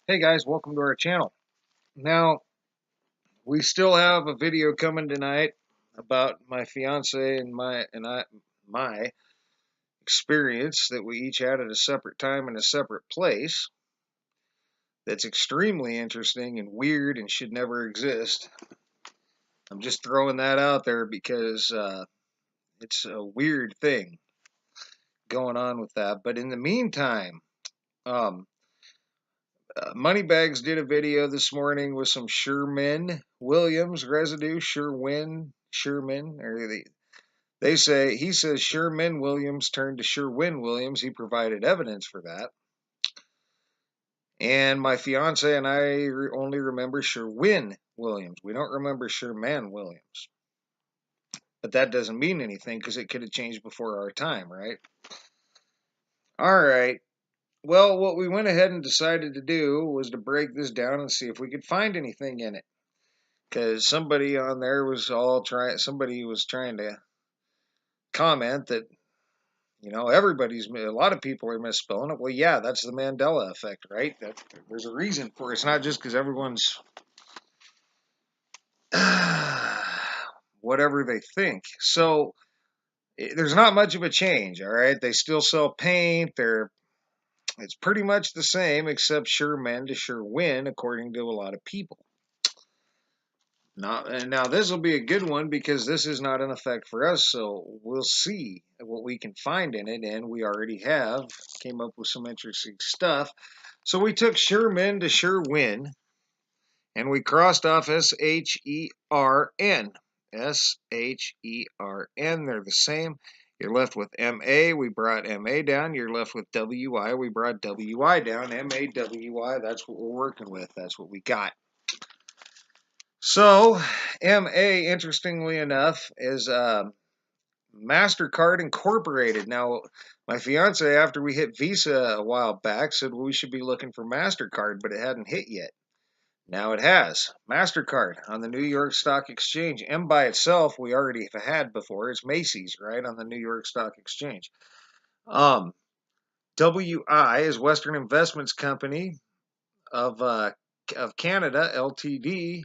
Hey guys, welcome to our channel. Now, we still have a video coming tonight about my fiance and my experience that we each had at a separate time in a separate place. That's extremely interesting and weird and should never exist. I'm just throwing that out there because it's a weird thing going on with that. But in the meantime, um, Moneybags did a video this morning with some Sherwin-Williams residue. Sherman, or he says Sherwin-Williams turned to Sherwin-Williams. He provided evidence for that. And my fiance and I only remember Sherwin-Williams. We don't remember Sherman-Williams. But that doesn't mean anything because it could have changed before our time, right? All right. Well, what we went ahead and decided to do was to break this down and see if we could find anything in it. Because somebody on there was somebody was trying to comment that, a lot of people are misspelling it. Well, yeah, that's the Mandela Effect, right? There's a reason for it. It's not just because everyone's whatever they think. So there's not much of a change, all right? They still sell paint. It's pretty much the same, except Sherman to Sherwin, according to a lot of people. Now this will be a good one because this is not an effect for us, so we'll see what we can find in it, and we already came up with some interesting stuff. So we took Sherman to Sherwin, and we crossed off S-H-E-R-N. S-H-E-R-N, they're the same. You're left with M-A, we brought M-A down. You're left with W-I, we brought W-I down. M-A-W-I, that's what we're working with. That's what we got. So, MA, interestingly enough, is MasterCard Incorporated. Now, my fiance, after we hit Visa a while back, said we should be looking for MasterCard, but it hadn't hit yet. Now it has. MasterCard on the New York Stock Exchange. M by itself, we already have had before. It's Macy's, right, on the New York Stock Exchange. WI is Western Investments Company of Canada, LTD,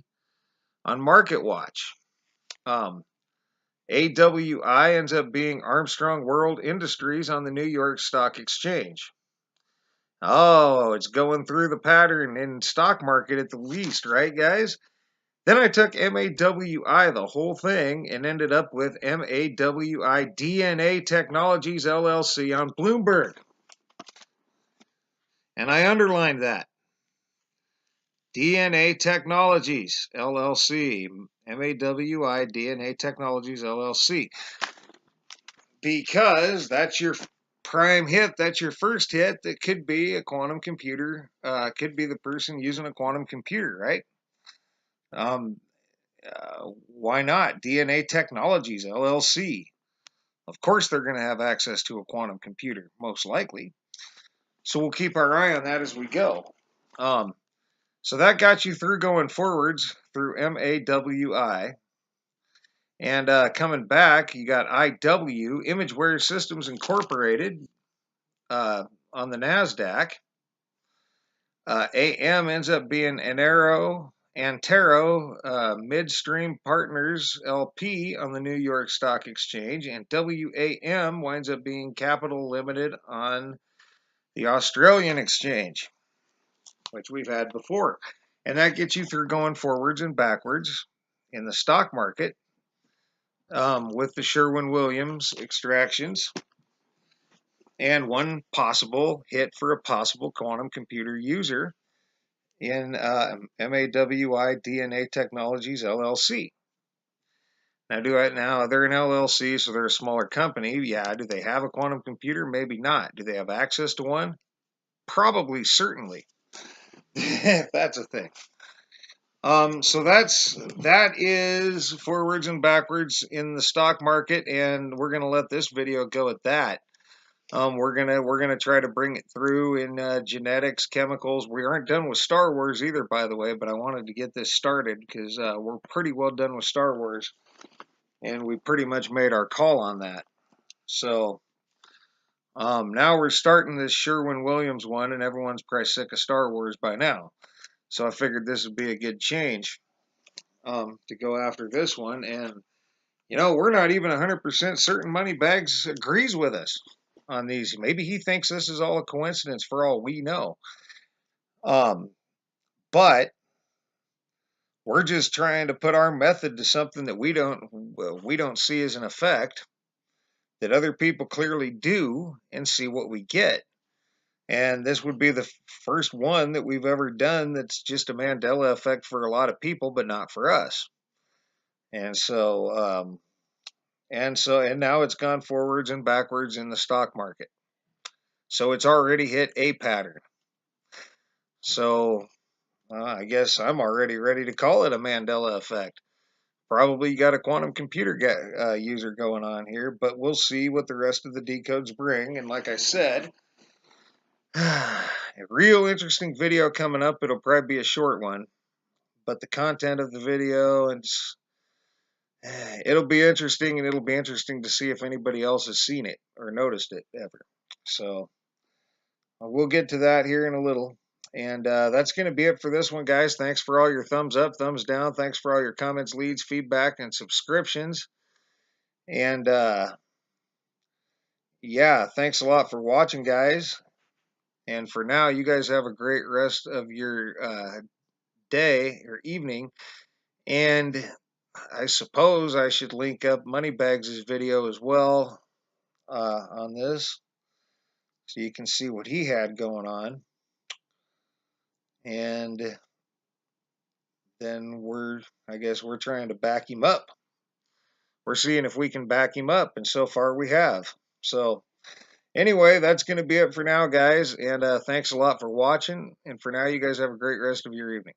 on MarketWatch. AWI ends up being Armstrong World Industries on the New York Stock Exchange. Oh, it's going through the pattern in stock market at the least, right, guys? Then I took MAWI, the whole thing, and ended up with MAWI DNA Technologies LLC on Bloomberg. And I underlined that. DNA Technologies LLC. MAWI DNA Technologies LLC. Because that's your prime hit, that's your first hit. That could be a quantum computer, could be the person using a quantum computer, right? Why not? DNA Technologies LLC. Of course they're going to have access to a quantum computer, most likely. So we'll keep our eye on that as we go. So that got you through going forwards through MAWI. And coming back, you got IW, Imageware Systems Incorporated, on the NASDAQ. AM ends up being Antero Midstream Partners LP on the New York Stock Exchange, and WAM winds up being Capital Limited on the Australian Exchange, which we've had before. And that gets you through going forwards and backwards in the stock market with the Sherwin-Williams extractions and one possible hit for a possible quantum computer user in MAWI DNA Technologies LLC. Now, they're an LLC, so they're a smaller company. Yeah, do they have a quantum computer? Maybe not. Do they have access to one? Probably, certainly, if that's a thing. So that is forwards and backwards in the stock market, and we're gonna let this video go at that. We're gonna try to bring it through in genetics, chemicals. We aren't done with Star Wars either, by the way, but I wanted to get this started because we're pretty well done with Star Wars, and we pretty much made our call on that. So Now we're starting this Sherwin-Williams one, and everyone's probably sick of Star Wars by now. So I figured this would be a good change to go after this one. And, we're not even 100% certain Moneybags agrees with us on these. Maybe he thinks this is all a coincidence for all we know. But we're just trying to put our method to something that we don't see as an effect that other people clearly do, and see what we get. And this would be the first one that we've ever done that's just a Mandela effect for a lot of people, but not for us. And so, and now it's gone forwards and backwards in the stock market. So it's already hit a pattern. So I guess I'm already ready to call it a Mandela effect. Probably got a quantum computer user going on here, but we'll see what the rest of the decodes bring. And like I said, a real interesting video coming up. It'll probably be a short one, but the content of the video, it'll be interesting, and it'll be interesting to see if anybody else has seen it or noticed it ever. So we'll get to that here in a little. And that's going to be it for this one, guys. Thanks for all your thumbs up, thumbs down. Thanks for all your comments, leads, feedback, and subscriptions. And yeah, thanks a lot for watching, guys. And for now, you guys have a great rest of your day or evening. And I suppose I should link up Moneybags' video as well on this, so you can see what he had going on. And then I guess we're trying to back him up. We're seeing if we can back him up, and so far we have. So anyway, that's going to be it for now, guys. And thanks a lot for watching. And for now, you guys have a great rest of your evening.